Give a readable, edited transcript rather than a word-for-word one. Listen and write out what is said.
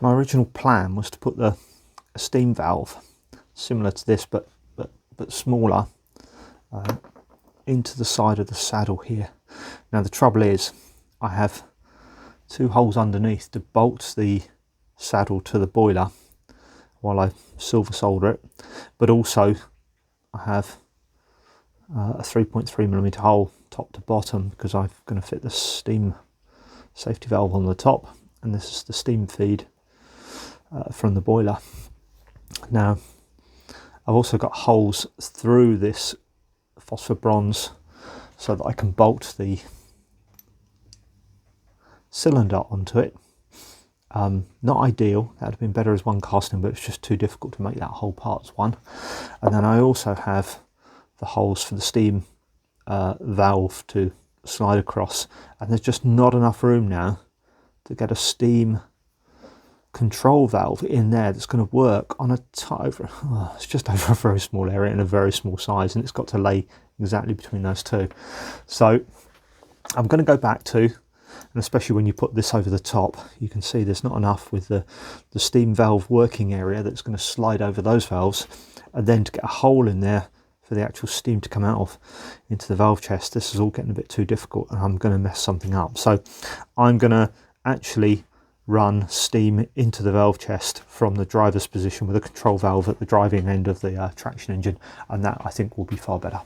my original plan was to put a steam valve similar to this, but smaller, into the side of the saddle here. Now the trouble is, I have 2 holes underneath to bolt the saddle to the boiler while I silver solder it, but also I have a 3.3mm hole top to bottom, because I'm going to fit the steam safety valve on the top, and this is the steam feed from the boiler. Now I've also got holes through this phosphor bronze so that I can bolt the cylinder onto it. Not ideal, that would have been better as one casting, but it's just too difficult to make that whole part as one. And then I also have the holes for the steam valve to slide across, and there's just not enough room now to get a steam control valve in there that's going to work on it's just over a very small area in a very small size, and it's got to lay exactly between those two. So I'm going to go back to, and especially when you put this over the top, you can see there's not enough with the steam valve working area that's going to slide over those valves, and then to get a hole in there for the actual steam to come out of into the valve chest. This is all getting a bit too difficult, and I'm going to mess something up. So I'm going to actually run steam into the valve chest from the driver's position with a control valve at the driving end of the traction engine, and that I think will be far better.